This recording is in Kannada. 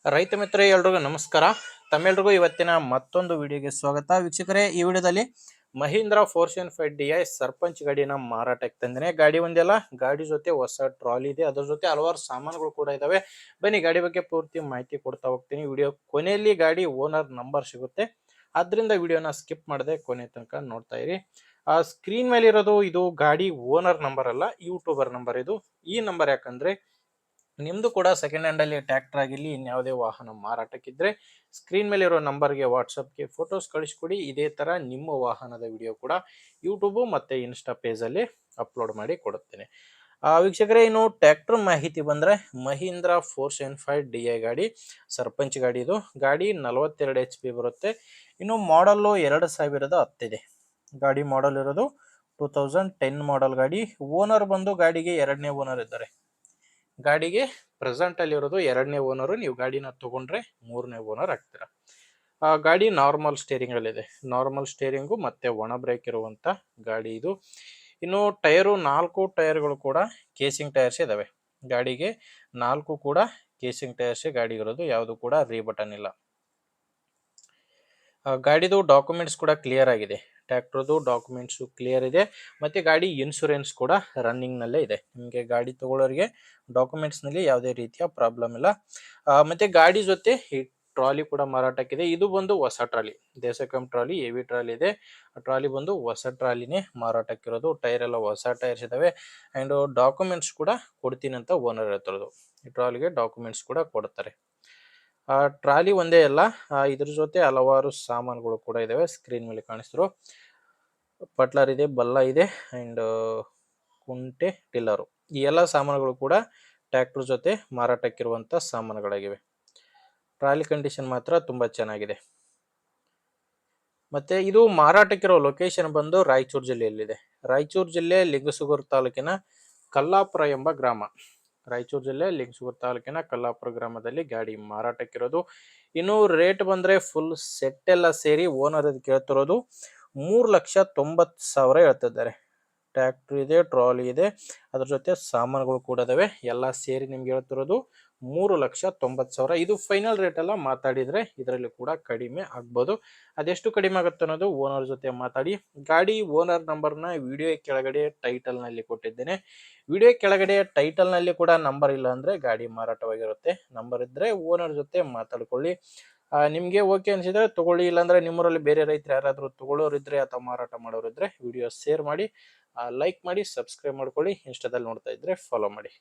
ರೈತ ಮಿತ್ರ ಎಲ್ರಿಗೂ ನಮಸ್ಕಾರ. ತಮ್ಮೆಲ್ರಿಗೂ ಇವತ್ತಿನ ಮತ್ತೊಂದು ವಿಡಿಯೋಗೆ ಸ್ವಾಗತ. ವೀಕ್ಷಕರೇ, ಈ ವಿಡಿಯೋದಲ್ಲಿ ಮಹೀಂದ್ರ 475 DI ಸರ್ಪಂಚ್ ಗಾಡಿನ ಮಾರಾಟಕ್ಕೆ ತಂದಿನಿ. ಗಾಡಿ ಒಂದೆಲ್ಲ, ಗಾಡಿ ಜೊತೆ ಹೊಸ ಟ್ರಾಲಿ ಇದೆ, ಅದ್ರ ಜೊತೆ ಹಲವಾರು ಸಾಮಾನುಗಳು ಕೂಡ ಇದಾವೆ. ಬನ್ನಿ ಗಾಡಿ ಬಗ್ಗೆ ಪೂರ್ತಿ ಮಾಹಿತಿ ಕೊಡ್ತಾ ಹೋಗ್ತೀನಿ. ವಿಡಿಯೋ ಕೊನೆಯಲ್ಲಿ ಗಾಡಿ ಓನರ್ ನಂಬರ್ ಸಿಗುತ್ತೆ, ಆದ್ರಿಂದ ವಿಡಿಯೋನ ಸ್ಕಿಪ್ ಮಾಡದೆ ಕೊನೆ ತನಕ ನೋಡ್ತಾ ಇರಿ. ಸ್ಕ್ರೀನ್ ಮೇಲೆ ಇರೋದು ಇದು ಗಾಡಿ ಓನರ್ ನಂಬರ್ ಅಲ್ಲ, ಯೂಟ್ಯೂಬರ್ ನಂಬರ್ ಇದು. ಈ ನಂಬರ್ ಯಾಕಂದ್ರೆ ನಿಮ್ದು ಕೂಡ ಸೆಕೆಂಡ್ ಹ್ಯಾಂಡ್ ಅಲ್ಲಿ ಟ್ರ್ಯಾಕ್ಟರ್ ಆಗಿರ್ಲಿ ಇನ್ಯಾವುದೇ ವಾಹನ ಮಾರಾಟಕ್ಕಿದ್ರೆ ಸ್ಕ್ರೀನ್ ಮೇಲೆ ಇರೋ ನಂಬರ್ಗೆ ವಾಟ್ಸಪ್ಗೆ ಫೋಟೋಸ್ ಕಳಿಸ್ಕೊಡಿ. ಇದೇ ತರ ನಿಮ್ಮ ವಾಹನದ ವಿಡಿಯೋ ಕೂಡ ಯೂಟ್ಯೂಬ್ ಮತ್ತೆ ಇನ್ಸ್ಟಾ ಪೇಜ್ ಅಲ್ಲಿ ಅಪ್ಲೋಡ್ ಮಾಡಿ ಕೊಡುತ್ತೇನೆ. ವೀಕ್ಷಕರೇ, ಇನ್ನು ಟ್ರ್ಯಾಕ್ಟರ್ ಮಾಹಿತಿ ಬಂದ್ರೆ ಮಹೀಂದ್ರ 475 DI ಗಾಡಿ ಸರ್ಪಂಚ್ ಗಾಡಿ. ಇದು ಗಾಡಿ 42 HP ಬರುತ್ತೆ. ಇನ್ನು ಮಾಡಲ್ಲು 2010 ಇದೆ. ಗಾಡಿ ಮಾಡಲ್ ಇರೋದು 2010 ಮಾಡಲ್ ಗಾಡಿ. ಓನರ್ ಬಂದು ಗಾಡಿಗೆ ಎರಡನೇ ಓನರ್ ಇದ್ದಾರೆ. ಗಾಡಿಗೆ ಪ್ರೆಸೆಂಟ್ ಅಲ್ಲಿ ಇರೋದು ಎರಡನೇ ಓನರ್. ನೀವು ಗಾಡಿನ ತಗೊಂಡ್ರೆ ಮೂರನೇ ಓನರ್ ಆಗ್ತೀರಾ. ಗಾಡಿ ನಾರ್ಮಲ್ ಸ್ಟೇರಿಂಗ್ ಅಲ್ಲಿ ಇದೆ. ನಾರ್ಮಲ್ ಸ್ಟೇರಿಂಗು ಮತ್ತೆ ಒಣ ಬ್ರೇಕ್ ಇರುವಂತ ಗಾಡಿ ಇದು. ಇನ್ನು ಟೈರು 4 ಟೈರ್ಗಳು ಕೂಡ ಕೇಸಿಂಗ್ ಟೈರ್ಸ್ ಇದಾವೆ. ಗಾಡಿಗೆ 4 ಕೂಡ ಕೇಸಿಂಗ್ ಟೈರ್ಸ್ ಗಾಡಿ ಇರೋದು, ಯಾವುದು ಕೂಡ ರೀಬಟನ್ ಇಲ್ಲ. ಗಾಡಿದು ಡಾಕ್ಯುಮೆಂಟ್ಸ್ ಕೂಡ ಕ್ಲಿಯರ್ ಆಗಿದೆ. ಟ್ರ್ಯಾಕ್ಟರ್ದು ಡಾಕ್ಯುಮೆಂಟ್ಸ್ ಕ್ಲಿಯರ್ ಇದೆ, ಮತ್ತೆ ಗಾಡಿ ಇನ್ಶೂರೆನ್ಸ್ ಕೂಡ ರನ್ನಿಂಗ್ ನಲ್ಲೇ ಇದೆ. ನಿಮಗೆ ಗಾಡಿ ತಗೊಳ್ಳೋರಿಗೆ ಡಾಕ್ಯುಮೆಂಟ್ಸ್ ನಲ್ಲಿ ಯಾವುದೇ ರೀತಿಯ ಪ್ರಾಬ್ಲಮ್ ಇಲ್ಲ. ಮತ್ತೆ ಗಾಡಿ ಜೊತೆ ಈ ಟ್ರಾಲಿ ಕೂಡ ಮಾರಾಟಕ್ಕಿದೆ. ಇದು ಬಂದು ಹೊಸ ಟ್ರಾಲಿ, ದೇಶಕಂ ಟ್ರಾಲಿ, ಹೆವಿ ಟ್ರಾಲಿ ಇದೆ. ಟ್ರಾಲಿ ಬಂದು ಹೊಸ ಟ್ರಾಲಿನೇ ಮಾರಾಟಕ್ಕಿರೋದು. ಟೈರ್ ಎಲ್ಲ ಹೊಸ ಟೈರ್ಸ್ ಇದಾವೆ. ಅಂಡ್ ಡಾಕ್ಯುಮೆಂಟ್ಸ್ ಕೂಡ ಕೊಡ್ತೀನಿ ಅಂತ ಓನರ್ ಹೇಳ್ತಿರೋದು. ಈ ಟ್ರಾಲಿಗೆ ಡಾಕ್ಯುಮೆಂಟ್ಸ್ ಕೂಡ ಕೊಡ್ತಾರೆ. ಟ್ರಾಲಿ ಒಂದೇ ಅಲ್ಲ, ಇದ್ರ ಜೊತೆ ಹಲವಾರು ಸಾಮಾನುಗಳು ಕೂಡ ಇದಾವೆ. ಸ್ಕ್ರೀನ್ ಮೇಲೆ ಕಾಣಿಸ್ತಿರೋ ಪಟ್ಲರ್ ಇದೆ, ಬಲ್ಲ ಇದೆ, ಅಂಡ್ ಕುಂಟೆ, ಟಿಲ್ಲರು, ಈ ಎಲ್ಲ ಸಾಮಾನುಗಳು ಕೂಡ ಟ್ರ್ಯಾಕ್ಟರ್ ಜೊತೆ ಮಾರಾಟಕ್ಕಿರುವಂತ ಸಾಮಾನುಗಳಾಗಿವೆ. ಟ್ರಾಲಿ ಕಂಡೀಷನ್ ಮಾತ್ರ ತುಂಬಾ ಚೆನ್ನಾಗಿದೆ. ಮತ್ತೆ ಇದು ಮಾರಾಟಕ್ಕಿರೋ ಲೊಕೇಶನ್ ಬಂದು ರಾಯಚೂರು ಜಿಲ್ಲೆಯಲ್ಲಿದೆ. ರಾಯಚೂರು ಜಿಲ್ಲೆ ಲಿಂಗಸುಗೂರು ತಾಲೂಕಿನ ಕಲ್ಲಾಪುರ ಎಂಬ ಗ್ರಾಮ. ರಾಯಚೂರು ಜಿಲ್ಲೆ ಲಿಂಗಸುಗೂರು ತಾಲೂಕಿನ ಕಲ್ಲಾಪುರ ಗ್ರಾಮದಲ್ಲಿ ಗಾಡಿ ಮಾರಾಟಕ್ಕಿರೋದು. ಇನ್ನು ರೇಟ್ ಬಂದ್ರೆ ಫುಲ್ ಸೆಟ್ ಎಲ್ಲ ಸೇರಿ ಓನರ್ ಕೇಳ್ತಿರೋದು 3,90,000 ಹೇಳ್ತಿದ್ದಾರೆ. ಟ್ರ್ಯಾಕ್ಟರ್ ಇದೆ, ಟ್ರಾಲಿ ಇದೆ, ಅದ್ರ ಜೊತೆ ಸಾಮಾನುಗಳು ಕೂಡ ಇದಾವೆ. ಎಲ್ಲ ಸೇರಿ ನಿಮ್ಗೆ ಹೇಳ್ತಿರೋದು 3,90,000. ಇದು ಫೈನಲ್ ರೇಟ್ ಎಲ್ಲ ಮಾತಾಡಿದ್ರೆ ಇದರಲ್ಲಿ ಕೂಡ ಕಡಿಮೆ ಆಗ್ಬೋದು. ಅದೆಷ್ಟು ಕಡಿಮೆ ಆಗುತ್ತೆ ಅನ್ನೋದು ಓನರ್ ಜೊತೆ ಮಾತಾಡಿ. ಗಾಡಿ ಓನರ್ ನಂಬರ್ನ ವಿಡಿಯೋ ಕೆಳಗಡೆ ಟೈಟಲ್ ನಲ್ಲಿ ಕೊಟ್ಟಿದ್ದೇನೆ. ವಿಡಿಯೋ ಕೆಳಗಡೆ ಟೈಟಲ್ ನಲ್ಲಿ ಕೂಡ ನಂಬರ್ ಇಲ್ಲ ಅಂದ್ರೆ ಗಾಡಿ ಮಾರಾಟವಾಗಿರುತ್ತೆ. ನಂಬರ್ ಇದ್ರೆ ಓನರ್ ಜೊತೆ ಮಾತಾಡ್ಕೊಳ್ಳಿ. ನಿಮ್ಗೆ ಓಕೆ ಅನ್ಸಿದ್ರೆ ತಗೊಳ್ಳಿ, ಇಲ್ಲಾಂದ್ರೆ ನಿಮ್ಮೂರಲ್ಲಿ ಬೇರೆ ರೈತರು ಯಾರಾದ್ರೂ ತಗೊಳ್ಳೋರಿದ್ರೆ ಅಥವಾ ಮಾರಾಟ ಮಾಡೋರಿದ್ರೆ ವಿಡಿಯೋ ಶೇರ್ ಮಾಡಿ, ಲೈಕ್ ಮಾಡಿ, ಸಬ್ಸ್ಕ್ರೈಬ್ ಮಾಡ್ಕೊಳ್ಳಿ. ಇನ್ಸ್ಟಾದಲ್ಲಿ ನೋಡ್ತಾ ಇದ್ರೆ ಫಾಲೋ ಮಾಡಿ.